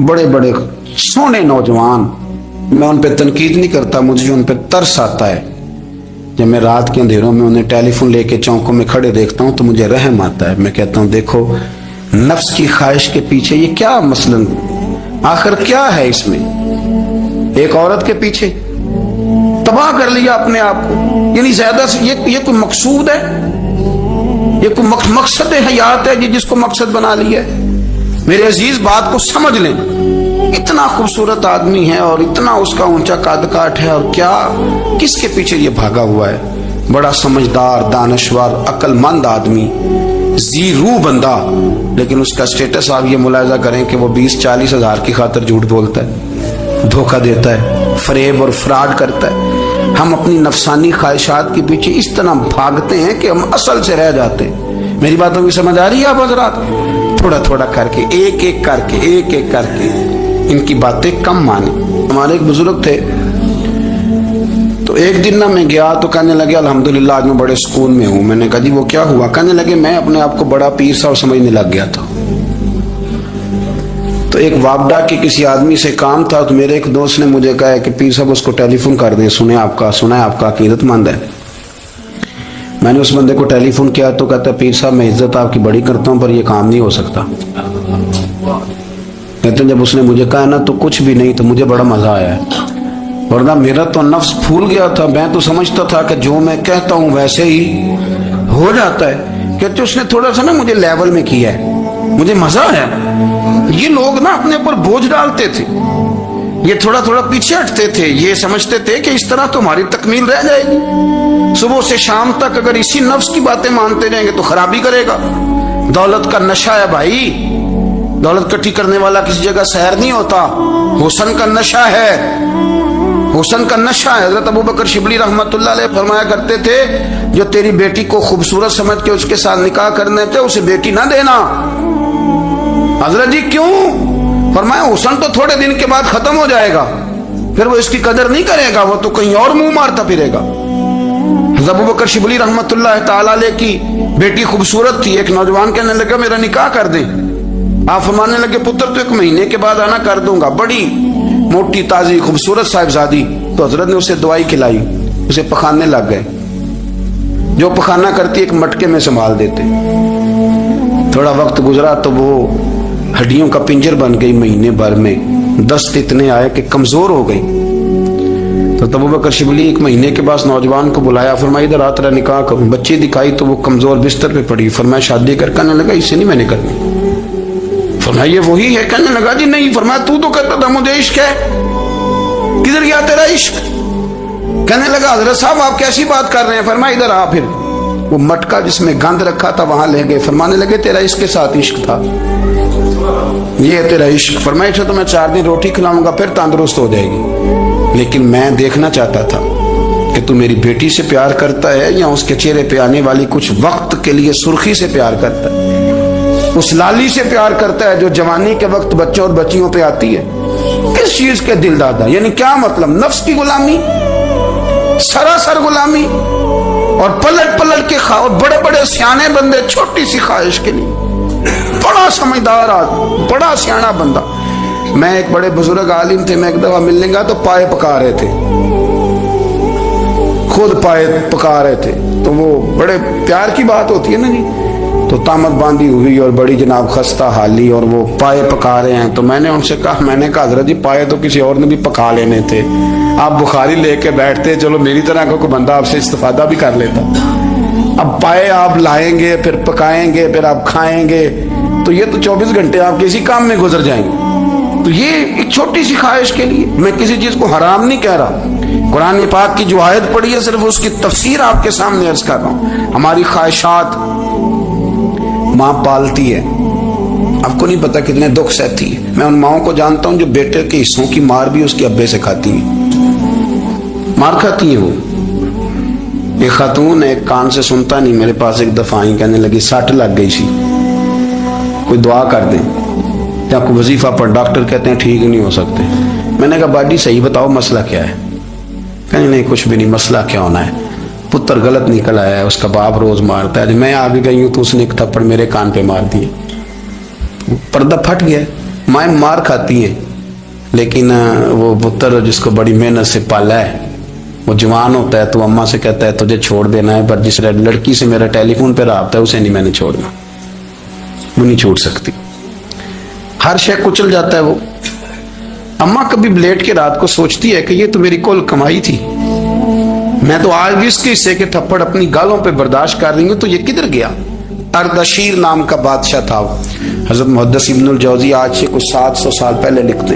बड़े बड़े सोने नौजवान, मैं उन पे तनकीद नहीं करता, मुझे उन पे तरस आता है। जब मैं रात के अंधेरों में उन्हें टेलीफोन लेके चौकों में खड़े देखता हूँ तो मुझे रहम आता है। मैं कहता हूँ देखो, नफ्स की ख्वाहिश के पीछे ये क्या मसलन, आखिर क्या है इसमें? एक औरत के पीछे तबाह कर लिया अपने आप को, यानी ज्यादा से ये कोई मकसूद है? ये कोई मकसद हयात है जिसको मकसद बना लिया है? मेरे अजीज, बात को समझ लें, इतना खूबसूरत आदमी है और इतना उसका ऊंचा कद काठ है, और क्या किसके पीछे ये भागा हुआ है? बड़ा समझदार, दानश्वर, अक्लमंद आदमी, जी रूह बंदा, लेकिन उसका स्टेटस आप ये मुलाहिजा करें कि वो 20-40 हज़ार की खातिर झूठ बोलता है, धोखा देता है, फरेब और फ्रॉड करता है। हम अपनी नफसानी ख्वाहिशात के पीछे इस तरह भागते हैं कि हम असल से रह जाते हैं। मेरी बातों की समझ आ रही है आप हज़रात? थोड़ा थोड़ा करके, एक एक करके इनकी बातें कम माने। हमारे एक बुजुर्ग थे, तो एक दिन ना मैं गया तो कहने लगे अल्हम्दुलिल्लाह आज मैं बड़े सुकून में हूँ। मैंने कहा जी वो क्या हुआ? कहने लगे मैं अपने आप को बड़ा पीर साहब समझने लग गया था। तो एक वापडा के किसी आदमी से काम था, तो मेरे एक दोस्त ने मुझे कहा कि पीर साहब उसको टेलीफोन कर दें, सुना है आपका अकीदतमंद है। मैंने उस बंदे को टेलीफोन किया तो कहता पीर साहब मैं इज्जत आपकी बड़ी करता हूँ पर यह काम नहीं हो सकता। कहते जब उसने मुझे कहा ना तो कुछ भी नहीं, तो मुझे बड़ा मजा आया है, वरना मेरा तो नफ्स फूल गया था। मैं तो समझता था कि जो मैं कहता हूँ वैसे ही हो जाता है। कहते उसने थोड़ा सा ना मुझे लेवल में किया है, मुझे मजा आया। ये लोग ना अपने ऊपर बोझ डालते थे, ये थोड़ा थोड़ा पीछे हटते थे, ये समझते थे कि इस तरह तो हमारी तकमील रह जाएगी। सुबह से शाम तक अगर इसी नफ्स की बातें मानते रहेंगे तो खराबी करेगा। दौलत का नशा है भाई, दौलत इकट्ठी करने वाला किसी जगह सैर नहीं होता। हुस्न का नशा है, हुस्न का नशा है। हजरत अबू बकर शिबली रहमतुल्लाह अलैह फरमाया करते थे जो तेरी बेटी को खूबसूरत समझ के उसके साथ निकाह करने थे उसे बेटी ना देना। हजरत जी क्यों? फरमाया हुस्न तो थोड़े दिन के बाद खत्म हो जाएगा, फिर वो इसकी कदर नहीं करेगा, वो तो कहीं और मुंह मारता फिरेगा। हजरत अबू बकर शिबली रहमतुल्लाह ताला अलैह की बेटी खूबसूरत थी। एक नौजवान कहने लगा मेरा निकाह कर दे। आप फरमाने लगे पुत्र तो 1 महीने के बाद आना, कर दूंगा। बड़ी मोटी ताजी खूबसूरत साहिबजादी। तो हजरत ने उसे दवाई खिलाई, उसे पखाने लग गए। जो पखाना करती एक मटके में संभाल देते। थोड़ा वक्त गुजरा तो वो हड्डियों का पिंजर बन गई। महीने भर में दस्त इतने आए कि कमजोर हो गई। तो अबू बकर शिबली 1 महीने के बाद नौजवान को बुलाया, फरमाया इधर आ तेरा निकाह करूं। बच्ची दिखाई तो वो कमजोर बिस्तर पे पड़ी। फरमाया शादी कर। कहने लगा इससे नहीं मैंने करनी। फरमाया ये वही है? कहने लगा जी नहीं। फरमाया तू तो कहता था मुझे इश्क है, किधर गया तेरा इश्क? कहने लगा हजरत साहब आप कैसी बात कर रहे हैं? फरमाया इधर आ। फिर वो मटका जिसमें गंद रखा था वहां ले गए। फरमाने लगे तेरा इसके साथ इश्क था, ये है तेरा इश्क। फरमाया तो मैं 4 दिन रोटी खिलाऊंगा फिर तंदुरुस्त हो जाएगी, लेकिन मैं देखना चाहता था कि तू मेरी बेटी से प्यार करता है या उसके चेहरे पे आने वाली कुछ वक्त के लिए सुर्खी से प्यार करता है, उस लाली से प्यार करता है जो जवानी के वक्त बच्चों और बच्चियों पे आती है। किस चीज के दिल दादा? यानी क्या मतलब? नफ्स की गुलामी, सरासर गुलामी। और पलट पलट के और बड़े बड़े सियाने बंदे छोटी सी ख्वाहिश के लिए। बड़ा समझदार आदमी, बड़ा सियाना बंदा। मैं एक बड़े बुजुर्ग आलिम थे, मैं एक दफा मिलने गया तो पाए पका रहे थे, खुद पाए पका रहे थे। तो वो बड़े प्यार की बात होती है ना जी। तो तामत बांधी हुई और बड़ी जनाब खस्ता हाली, और वो पाए पका रहे हैं। तो मैंने उनसे कहा, मैंने कहा हजरत जी पाए तो किसी और ने भी पका लेने थे, आप बुखारी लेके बैठते, चलो मेरी तरह का कोई बंदा आपसे इस्तेफादा भी कर लेता। अब पाए आप लाएंगे, फिर पकाएंगे, फिर आप खाएंगे, तो ये तो 24 घंटे आप किसी काम में गुजर जाएंगे। तो ये एक छोटी सी ख्वाहिश के लिए, मैं किसी चीज को हराम नहीं कह रहा। कुरान पाक की जो आयत पढ़ी है सिर्फ उसकी तफसीर आपके सामने अर्ज कर रहा हूँ। हमारी ख्वाहिशात माँ पालती है, आपको नहीं पता कितने दुख सहती है। मैं उन माओं को जानता हूं जो बेटे के हिस्सों की मार भी उसके अब्बे से खाती है, मार खाती है वो। एक खातून एक कान से सुनता नहीं, मेरे पास एक दफा आई, कहने लगी सट लग गई सी, कोई दुआ कर दे या कोई वजीफा पढ़, डॉक्टर कहते हैं ठीक नहीं हो सकते। मैंने कहा बाजी सही बताओ मसला क्या है? कहने नहीं कुछ भी नहीं, मसला क्या होना है, पुत्र गलत निकल आया है, उसका बाप रोज मारता है, मैं आगे गई हूं तो उसने एक थप्पड़ मेरे कान पे मार दिए, पर्दा फट गया। माएँ मार खाती हैं, लेकिन वो पुत्र जिसको बड़ी मेहनत से पाला है, वो जवान होता है तो अम्मा से कहता है तुझे छोड़ देना है, पर जिस लड़की से मेरा टेलीफोन पे रब्ता है उसे नहीं मैंने छोड़ना, वो नहीं छोड़ सकती। हर शय कुचल जाता है वो। अम्मा कभी लेट के रात को सोचती है कि ये तो मेरी कुल कमाई थी, मैं तो आज भी इसके हिस्से के थप्पड़ अपनी गालों पे बर्दाश्त कर रही हूँ, तो ये किधर गया। अर्दशीर नाम का बादशाह था। हजरत मुहद्दिस इब्नुल जौज़ी आज से कुछ 700 साल पहले लिखते।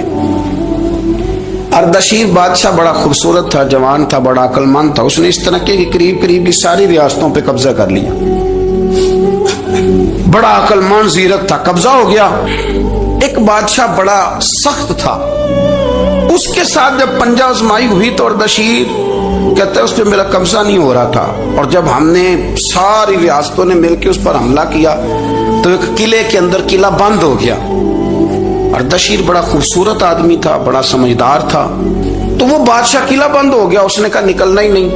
अर्दशीर बादशाह बड़ा खूबसूरत था, जवान था, बड़ा अक्लमंद था। उसने इस तरह के करीब करीब की सारी रियासतों पे कब्जा कर लिया। बड़ा अक्लमंद जीरक था, कब्जा हो गया। एक बादशाह बड़ा सख्त था, उसके साथ जब पंजा आजमाई हुई तो अर्दशीर कहता है उस पर मेरा कब्जा नहीं हो रहा था, और जब हमने सारी रियासतों ने मिलकर उस पर हमला किया तो एक किले के अंदर किला बंद हो गया। अर्दशीर बड़ा खूबसूरत आदमी था, बड़ा समझदार था, तो वो बादशाह किला बंद हो गया, उसने कहा निकलना ही नहीं।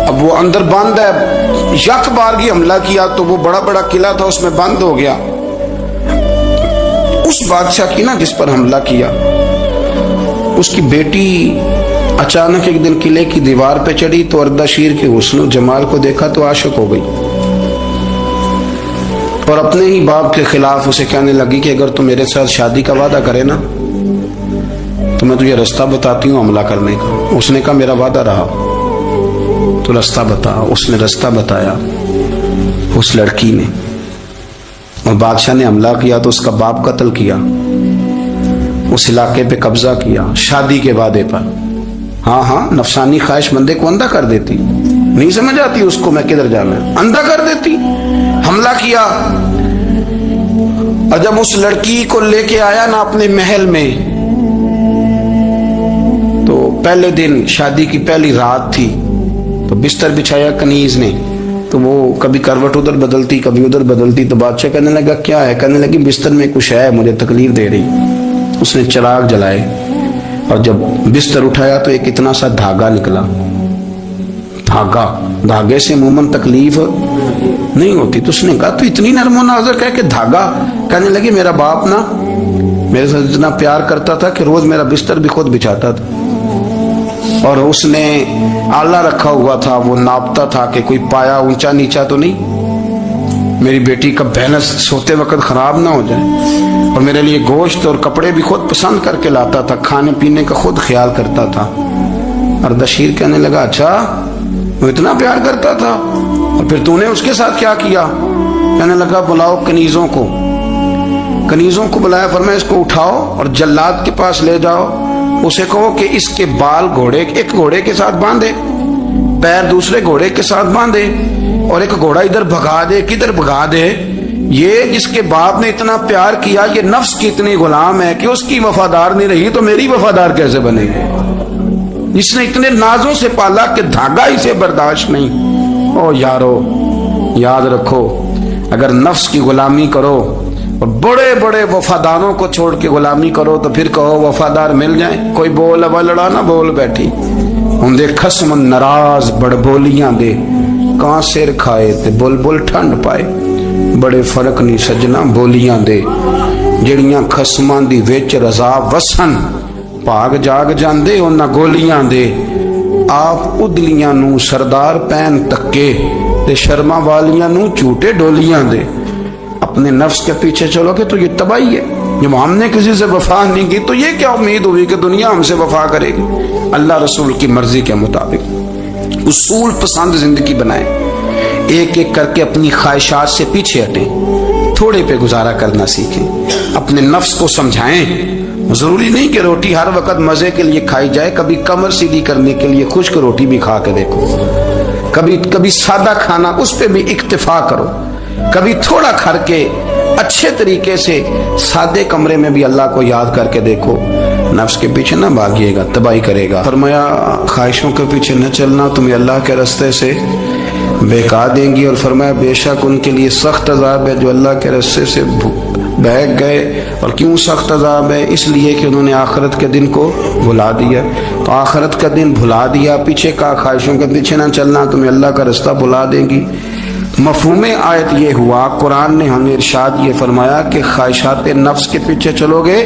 अब वो अंदर बंद है, यक बारगी हमला किया तो वो बड़ा बड़ा किला था उसमें बंद हो गया। उस बादशाह की ना जिस पर हमला किया, उसकी बेटी अचानक एक दिन किले की दीवार पे चढ़ी तो अर्दशीर के हुस्न जमाल को देखा तो आशिक हो गई, और अपने ही बाप के खिलाफ उसे कहने लगी कि अगर तू मेरे साथ शादी का वादा करे ना तो मैं तुझे रास्ता बताती हूँ हमला करने का। उसने कहा मेरा वादा रहा, तो रास्ता बता। उसने रास्ता बताया उस लड़की ने, और बादशाह ने हमला किया तो उसका बाप कत्ल किया, उस इलाके पे कब्जा किया शादी के वादे पर। हाँ, नफसानी ख्वाहिश बंदे को अंधा कर देती, नहीं समझ आती उसको मैं किधर जाना है, अंधा कर देती। हमला किया, और जब उस लड़की को लेके आया ना अपने महल में, तो पहले दिन शादी की पहली रात थी, तो बिस्तर बिछाया कनीज ने, तो वो कभी करवट उधर बदलती कभी उधर बदलती, तो बादशाह कहने लगा क्या है, कहने लगी बिस्तर में कुछ है मुझे तकलीफ दे रही। उसने चिराग जलाए, और जब बिस्तर उठाया तो एक इतना सा धागा निकला। धागे से अमूमन तकलीफ नहीं होती, तो उसने कहा तो इतनी नरमो नाज़र कह के धागा। कहने लगी मेरा बाप ना मेरे साथ इतना प्यार करता था कि रोज मेरा बिस्तर भी खुद बिछाता था, और उसने आला रखा हुआ था, वो नापता था कि कोई पाया ऊंचा नीचा तो नहीं, मेरी बेटी का बैलेंस सोते वक्त खराब ना हो जाए, और मेरे लिए गोश्त और कपड़े भी खुद पसंद करके लाता था, खाने पीने का खुद ख्याल करता था। अर्दशीर कहने लगा अच्छा वो इतना प्यार करता था, और फिर तूने उसके साथ क्या किया। कहने लगा बुलाओ कनीजों को बुलाया, फरमाया इसको उठाओ और जल्लाद के पास ले जाओ, उसे कहो कि इसके बाल एक घोड़े के साथ बांधे, पैर दूसरे घोड़े के साथ बांधे, और एक घोड़ा इधर भगा दे, किधर भगा दे। ये जिसके बाप ने इतना प्यार किया, ये नफ्स की इतनी गुलाम है कि उसकी वफादार नहीं रही तो मेरी वफादार कैसे बनेगी। इसने इतने नाजों से पाला कि धागा इसे बर्दाश्त नहीं। ओ यारो याद रखो, अगर नफ्स की गुलामी करो और बड़े बड़े वफादारों को छोड़ के गुलामी करो तो फिर कहो वफादार मिल जाए। कोई बोल अब लड़ा ना बोल बैठी होंदे खसम नाराज बड़बोलियां दे, कां सिर खाए ते बुलबुल ठंड पाए। बड़े फर्क नहीं सजना बोलियां दे, ਜਿਹੜੀਆਂ ਖਸਮਾਂ ਦੀ ਵਿੱਚ ਰਜ਼ਾ ਵਸਣ ਭਾਗ ਜਾਗ ਜਾਂਦੇ ਉਹਨਾਂ ਗੋਲੀਆਂ ਦੇ। ਆਪ ਉਦਲੀਆਂ ਨੂੰ ਸਰਦਾਰ ਪੈਨ ਤੱਕੇ ਤੇ ਸ਼ਰਮਾ ਵਾਲੀਆਂ ਨੂੰ ਝੂਟੇ ਡੋਲੀਆਂ ਦੇ। अपने नफ्स के पीछे चलोगे तो ये तबाही है। जब हमने किसी से वफा नहीं की तो ये क्या उम्मीद हुई कि दुनिया हमसे वफा करेगी। अल्लाह रसूल की मर्जी के मुताबिक उसूल पसंद जिंदगी बनाए, एक एक करके अपनी ख्वाहिशात से पीछे हटें, थोड़े पे गुजारा करना सीखें, अपने नफ्स को समझाएं। जरूरी नहीं कि रोटी हर वक्त मजे के लिए खाई जाए, कभी कमर सीधी करने के लिए खुश्क रोटी भी खा के देखो, कभी सादा खाना उस पर भी इक्तिफा करो, कभी थोड़ा खर के अच्छे तरीके से सादे कमरे में भी अल्लाह को याद करके देखो। नफ्स के पीछे ना भागिएगा, तबाही करेगा। फरमाया ख्वाहिशों के पीछे न चलना तुम्हें अल्लाह के रास्ते से बेका देंगी। और फरमाया बेशक उनके लिए सख्त अजाब है जो अल्लाह के रास्ते से बहक गए। और क्यों सख्त अजाब है? इसलिए कि उन्होंने आखिरत के दिन को भुला दिया। तो आखिरत का दिन भुला दिया, पीछे का ख्वाहिशों के पीछे ना चलना तुम्हें अल्लाह का रास्ता भुला देंगी। مفہوم آیت یہ ہوا، قرآن نے ہمیں ارشاد یہ فرمایا کہ خواہشات نفس کے پیچھے چلو گے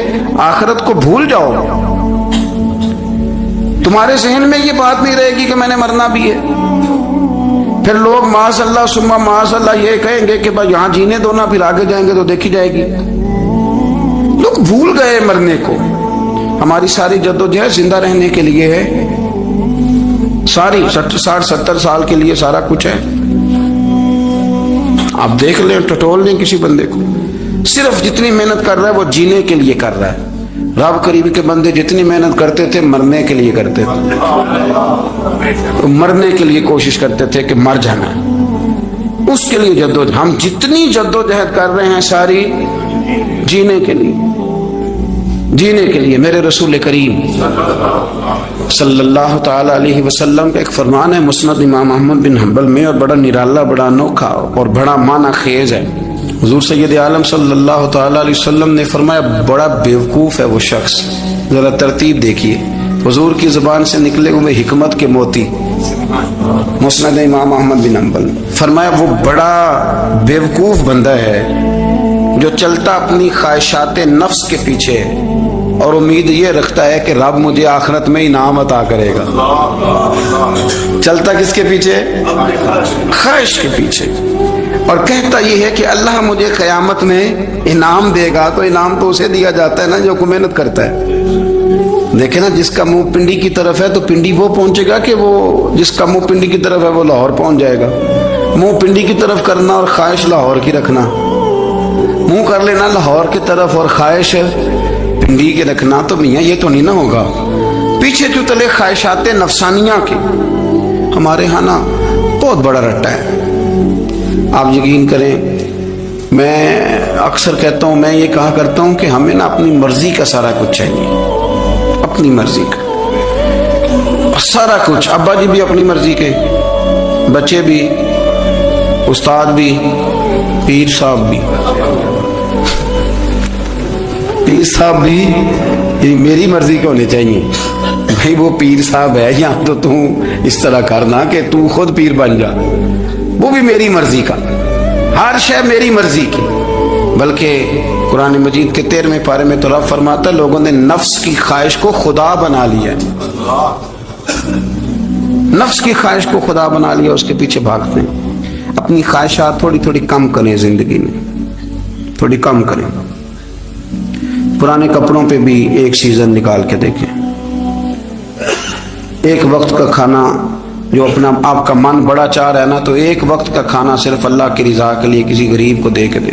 آخرت کو بھول جاؤ گے، تمہارے ذہن میں یہ بات نہیں رہے گی کہ میں نے مرنا بھی ہے۔ پھر لوگ معاذ اللہ ثم معاذ اللہ یہ کہیں گے کہ بھائی یہاں جینے دو نا، پھر آگے جائیں گے تو دیکھی جائے گی۔ لوگ بھول گئے مرنے کو۔ ہماری ساری جدوجہد زندہ رہنے کے لیے ہے، ساری 60-70 سال کے لیے سارا کچھ ہے۔ آپ دیکھ لیں، ٹٹول لیں کسی بندے کو، صرف جتنی محنت کر رہا ہے وہ جینے کے لیے کر رہا ہے۔ رب قریب کے بندے جتنی محنت کرتے تھے مرنے کے لیے کرتے تھے، مرنے کے لیے کوشش کرتے تھے کہ مر جانا، اس کے لیے جدوجہد۔ ہم جتنی جدوجہد کر رہے ہیں ساری جینے کے لیے، جینے کے لیے۔ میرے رسول کریم صلی اللہ تعالی علیہ وسلم کا ایک فرمان ہے مسند امام احمد بن حنبل میں، اور بڑا نرالا، بڑا انوکھا اور بڑا معنی خیز ہے۔ حضور سید عالم صلی اللہ تعالی علیہ وسلم نے فرمایا بڑا بیوقوف ہے وہ شخص، ذرا ترتیب دیکھیے، حضور کی زبان سے نکلے ہوئے حکمت کے موتی، مسند امام احمد بن حنبل۔ فرمایا وہ بڑا بیوقوف بندہ ہے جو چلتا اپنی خواہشات نفس کے پیچھے اور امید یہ رکھتا ہے کہ رب مجھے آخرت میں انعام عطا کرے گا۔ چلتا کس کے پیچھے؟ خواہش کے پیچھے، اور کہتا یہ ہے کہ اللہ مجھے قیامت میں انعام دے گا، تو انعام تو اسے دیا جاتا ہے نا جو کوئی محنت کرتا ہے۔ دیکھیں نا، جس کا منہ پنڈی کی طرف ہے تو پنڈی وہ پہنچے گا، کہ وہ جس کا منہ پنڈی کی طرف ہے وہ لاہور پہنچ جائے گا۔ منہ پنڈی کی طرف کرنا اور خواہش لاہور کی رکھنا، منہ کر لینا لاہور کی طرف اور خواہش پنڈی کے رکھنا، تو میاں یہ تو نہیں نہ ہوگا۔ پیچھے جو تلے خواہشات نفسانیہ کے ہمارے ہاں نا بہت بڑا رٹا ہے۔ آپ یقین کریں، میں اکثر کہتا ہوں، میں یہ کہا کرتا ہوں کہ ہمیں نا اپنی مرضی کا سارا کچھ چاہیے، اپنی مرضی کا سارا کچھ۔ ابا جی بھی اپنی مرضی کے، بچے بھی، استاد بھی، پیر صاحب بھی، پیر صاحب بھی میری مرضی کے ہونے چاہیے۔ بھائی وہ پیر صاحب ہے، یا تو اس طرح کرنا کہ تو خود پیر بن جا، وہ بھی میری مرضی کا، ہر شے میری مرضی کی۔ بلکہ قرآن مجید کے 13ویں پارے میں تو رب فرماتا ہے لوگوں نے نفس کی خواہش کو خدا بنا لیا، نفس کی خواہش کو خدا بنا لیا، اس کے پیچھے بھاگتے ہیں۔ اپنی خواہشات تھوڑی تھوڑی کم کریں، زندگی میں تھوڑی کم کریں۔ پرانے کپڑوں پہ بھی ایک سیزن نکال کے دیکھیں، ایک وقت کا کھانا جو اپنا آپ کا من بڑا چاہ رہا ہے نا، تو ایک وقت کا کھانا صرف اللہ کی رضا کے لیے کسی غریب کو دے کے دے۔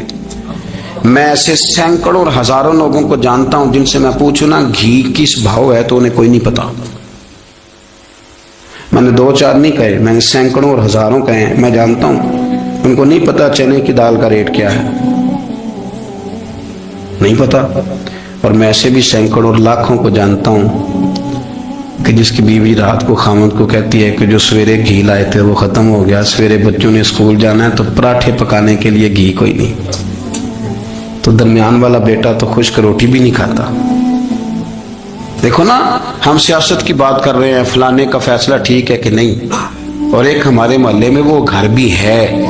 میں ایسے سینکڑوں اور ہزاروں لوگوں کو جانتا ہوں جن سے میں پوچھوں نا گھی کس بھاؤ ہے تو انہیں کوئی نہیں پتا۔ میں نے 2-4 نہیں کہے، میں نے سینکڑوں اور ہزاروں کہے ہیں، میں جانتا ہوں ان کو نہیں پتا چنے کی دال کا ریٹ کیا ہے، نہیں پتا۔ اور میں ایسے بھی سینکڑوں اور لاکھوں کو جانتا ہوں کہ جس کی بیوی رات کو خامد کو کہتی ہے کہ جو سویرے گھی لائے تھے وہ ختم ہو گیا، سویرے بچوں نے اسکول جانا ہے تو پراٹھے پکانے کے لیے گھی کوئی نہیں، تو درمیان والا بیٹا تو خشک روٹی بھی نہیں کھاتا۔ دیکھو نا، ہم سیاست کی بات کر رہے ہیں، فلانے کا فیصلہ ٹھیک ہے کہ نہیں، اور ایک ہمارے محلے میں وہ گھر بھی ہے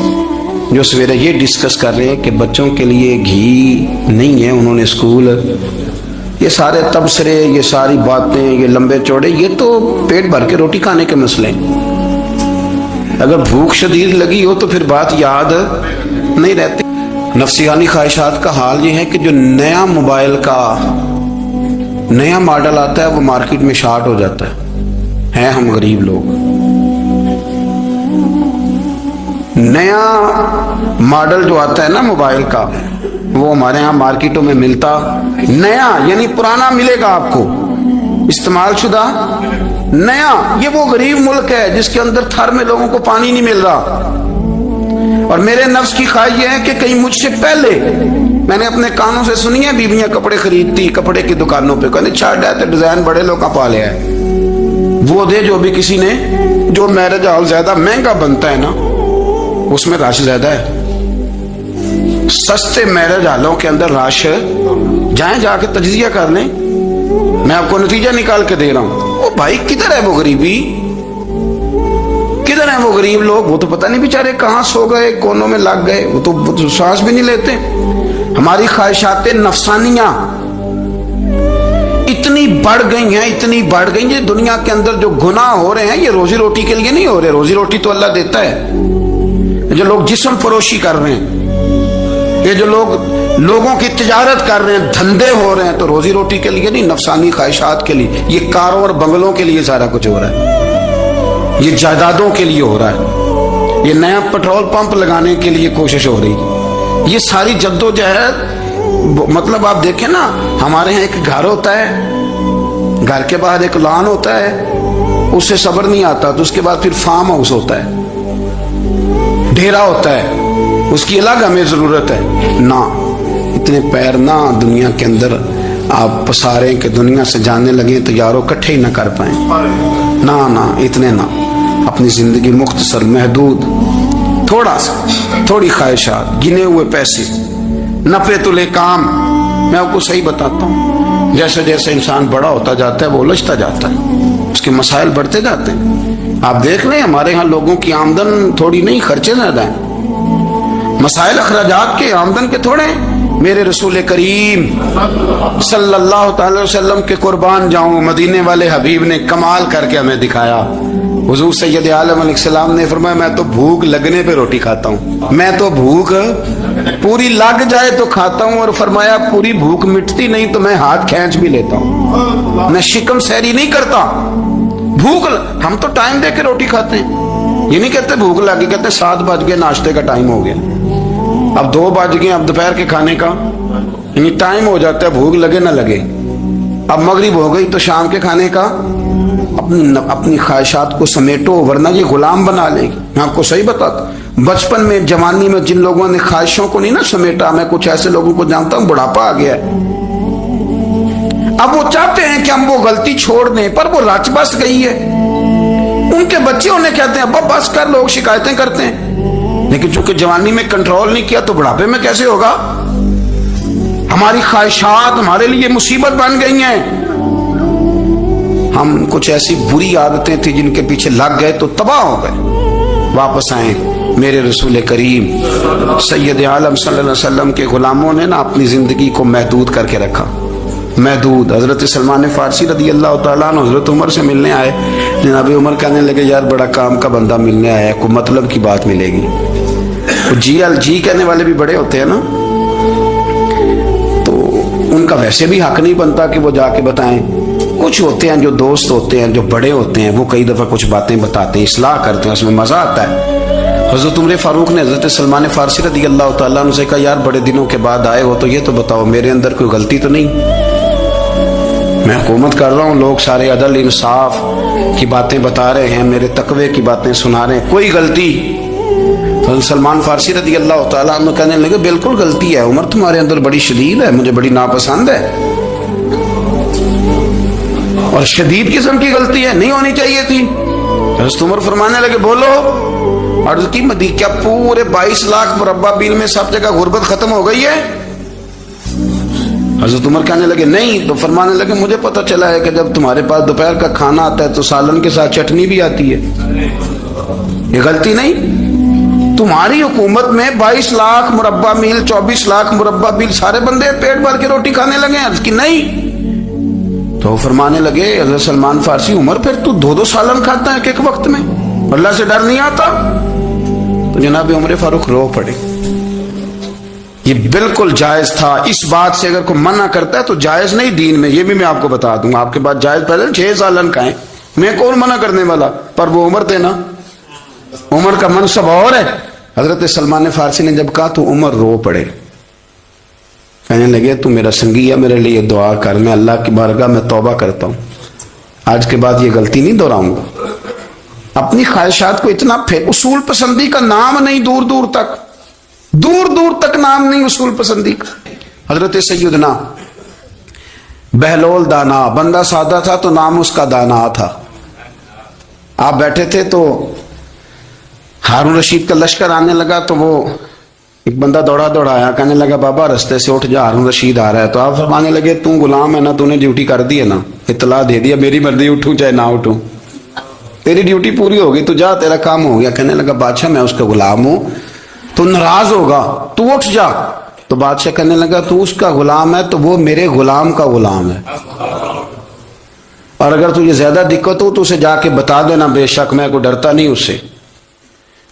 جو سویرے یہ ڈسکس کر رہے ہیں کہ بچوں کے لیے گھی نہیں ہے، انہوں نے اسکول، یہ سارے تبصرے، یہ ساری باتیں، یہ لمبے چوڑے، یہ تو پیٹ بھر کے روٹی کھانے کے مسئلے ہیں۔ اگر بھوک شدید لگی ہو تو پھر بات یاد نہیں رہتی۔ نفسیانی خواہشات کا حال یہ ہے کہ جو نیا موبائل کا نیا ماڈل آتا ہے وہ مارکیٹ میں شارٹ ہو جاتا ہے ہم غریب لوگ۔ نیا ماڈل جو آتا ہے نا موبائل کا، وہ ہمارے ہاں مارکیٹوں میں ملتا نیا، یعنی پرانا ملے گا آپ کو، استعمال شدہ نیا۔ یہ وہ غریب ملک ہے جس کے اندر تھر میں لوگوں کو پانی نہیں مل رہا۔ اور میرے نفس کی خواہش یہ ہے کہ کہیں مجھ سے پہلے، میں نے اپنے کانوں سے سنی ہے بیویاں کپڑے خریدتی کپڑے کی دکانوں پہ، کہنے چھاٹ ہے تو ڈیزائن بڑے لوگ کا پا لیا ہے، وہ دے جو بھی کسی نے، جو میرج ہال زیادہ مہنگا بنتا ہے نا اس میں رش زیادہ ہے۔ سستے میرج ہالوں کے اندر رش، جائیں جا کے تجزیہ کر لیں، میں آپ کو نتیجہ نکال کے دے رہا ہوں۔ او بھائی کدھر ہے وہ غریبی، کدھر ہے हैं वो गरीब लोग, वो तो पता नहीं बेचारे कहाँ सो गए, कोनों में लग गए, वो तो सांस भी नहीं लेते। हमारी ख्वाहिशात नफसानियां इतनी बढ़ गई हैं, इतनी बढ़ गई हैं। दुनिया के अंदर जो गुनाह हो रहे हैं ये रोजी रोटी के लिए नहीं हो रहे, रोजी रोटी तो अल्लाह देता है। जो लोग जिस्म फरोशी कर रहे हैं, ये जो लोगों की तिजारत कर रहे हैं, धंधे हो रहे हैं, तो रोजी रोटी के लिए नहीं, नफसानी ख्वाहिशात के लिए। ये कारों और बंगलों के लिए सारा कुछ हो रहा है, ये जायदादों के लिए हो रहा है, ये नया पेट्रोल पंप लगाने के लिए कोशिश हो रही है। ये सारी जद्दोजहद, मतलब आप देखें ना, हमारे यहाँ एक घर होता है, घर के बाहर एक लॉन होता है, उससे सब्र नहीं आता, तो उसके बाद फिर फार्म हाउस होता है, डेरा होता है, उसकी अलग हमें जरूरत है ना। इतने पैर ना दुनिया के अंदर आप पसारे कि दुनिया से जाने लगे तो यारों इकट्ठे ही ना कर पाए, ना ना, इतने ना। अपनी जिंदगी मुख्तसर, महदूद, थोड़ा सा, थोड़ी ख्वाहिशात, गिने हुए पैसे, नफे तुले काम। मैं आपको सही बताता हूँ, जैसे जैसे इंसान बड़ा होता जाता है वो उलझता जाता है, उसके मसाइल बढ़ते जाते हैं। आप देख लें, हमारे यहाँ लोगों की आमदन थोड़ी नहीं, खर्चे ज्यादा हैं। मसाइल अखराजात के, आमदन के थोड़े। मेरे रसूल करीम सल्लल्लाहु अलैहि वसल्लम के कुर्बान जाऊं, मदीने वाले हबीब ने कमाल करके हमें दिखाया। हुजूर सैयद आलम अलैहिस्सलाम ने फरमाया, मैं तो भूख लगने पे रोटी खाता हूँ, मैं तो भूख पूरी लग जाए तो खाता हूँ, और फरमाया पूरी भूख मिटती नहीं तो मैं हाथ खींच भी लेता हूँ, मैं शिकम सहरी नहीं करता। भूख, हम तो टाइम दे के रोटी खाते हैं, ये नहीं कहते भूख लगी, कहते 7 बज गए, नाश्ते का टाइम हो गया, अब 2 बज गए, अब दोपहर के खाने का टाइम हो जाता है, भूख लगे ना लगे। अब मगरिब हो गई तो शाम के खाने का। अपनी ख्वाहिशात को समेटो, वरना ये गुलाम बना लेगी। मैं आपको सही बताता, बचपन में, जवानी में जिन लोगों ने ख्वाहिशों को नहीं ना समेटा, मैं कुछ ऐसे लोगों को जानता हूं, बुढ़ापा आ गया है, अब वो चाहते हैं कि हम वो गलती छोड़ दें, पर वो रच बस गई है। उनके बच्चे उन्हें कहते हैं, अब बस कर, लोग शिकायतें करते हैं, लेकिन चूंकि जवानी में कंट्रोल नहीं किया तो बुढ़ापे में कैसे होगा। हमारी ख्वाहिशात हमारे लिए मुसीबत बन गई हैं। हम कुछ ऐसी बुरी आदतें थी जिनके पीछे लग गए तो तबाह हो गए। वापस आए, मेरे रसूल करीम सैयद आलम सल्लल्लाहु अलैहि वसल्लम के गुलामों ने ना अपनी जिंदगी को महदूद करके रखा। महदूद। हजरत सलमान फारसी रदी अल्लाह तआला अन्हु हजरत उमर से मिलने आए। जनाब उमर कहने लगे, यार बड़ा काम का बंदा मिलने आया है, कोई मतलब की बात मिलेगी। जी कहने वाले भी बड़े होते हैं ना, तो उनका वैसे भी हक नहीं बनता कि वो जाके बताएं। कुछ होते हैं जो दोस्त होते हैं, जो बड़े होते हैं, वो कई दफा कुछ बातें बताते हैं, इस्लाह करते हैं, उसमें मजा आता है। हजरत उमर फारूक ने हजरत सलमान फारसी रदी अल्लाह तआला अन्हु से कहा, यार बड़े दिनों के बाद आए हो तो ये तो बताओ मेरे अंदर कोई गलती तो नहीं। मैं हुकूमत कर रहा हूँ, लोग सारे अदल इंसाफ की बातें बता रहे हैं, मेरे तकवे की बातें सुना रहे हैं, कोई गलती? तो सलमान फारसी रदी अल्लाह तआला अन्हु कहने लगे, बिल्कुल गलती है उमर, तुम्हारे अंदर बड़ी शदीद है, मुझे बड़ी नापसंद है, और शदीद किस्म की गलती है, नहीं होनी चाहिए थी। हज़रत उमर फरमाने लगे, बोलो। अर्ज़ की, मदी क्या पूरे 22 लाख मुरब्बा मील में सब जगह गुर्बत खत्म हो गई है? हज़रत उमर कहने लगे, नहीं। तो फरमाने लगे, मुझे पता चला है कि जब तुम्हारे पास दोपहर का खाना आता है तो सालन के साथ चटनी भी आती है, ये गलती नहीं। तुम्हारी हुकूमत में 22 लाख मुरब्बा मील, 24 लाख मुरब्बा मील सारे बंदे पेट भर के रोटी खाने लगे। अर्ज़ की, नहीं। तो फरमाने लगे हज़रत सलमान फारसी, उमर फिर तू 2-2 सालन खाता है एक वक्त में, अल्लाह से डर नहीं आता? तो जनाब उमर फारूक रो पड़े। ये बिल्कुल जायज था। इस बात से अगर कोई मना करता है तो जायज नहीं दीन में, ये भी मैं आपको बता दूंगा। आपके पास जायज पहले 6 सालन का है, मैं कौन मना करने वाला, पर वो उमर थे ना, उमर का मनसब और है। हजरत सलमान फारसी ने जब कहा तो उमर रो पड़े, कहने लगे, तू मेरा संगी है, मेरे लिए दुआ कर, मैं अल्लाह की बारगाह में तौबा करता हूँ, आज के बाद ये गलती नहीं दोहराऊंगा। अपनी ख्वाहिशात को इतना उसूल पसंदी का नाम नहीं, दूर दूर तक नाम नहीं उसूल पसंदी का। हजरत सैयदना बहलोल दाना, बंदा सादा था तो नाम उसका दाना था। आप बैठे थे तो हारून रशीद का लश्कर आने लगा, तो वो एक बंदा दौड़ा आया, कहने लगा, बाबा रास्ते से उठ जा, हारून रशीद आ रहा है। तो आप फरमाने लगे, तू गुलाम है ना, तूने ड्यूटी कर दी है ना, इतला दे दिया, मेरी मर्जी उठूं चाहे ना उठूं। तेरी ड्यूटी पूरी होगी, तू जा, तेरा काम हो गया। कहने लगा बादशाह मैं उसका गुलाम हूं, तू नाराज होगा, तू उठ जा। तो बादशाह कहने लगा तू उसका गुलाम है तो वो मेरे गुलाम का गुलाम है, और अगर तुझे ज्यादा दिक्कत हो तो उसे जाके बता देना, बेशक मैं को डरता नहीं उससे।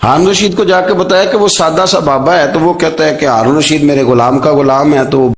हारून रशीद को जाके बताया कि वो सादा सा बाबा है, तो वो कहता है कि हारून रशीद मेरे गुलाम का गुलाम है, तो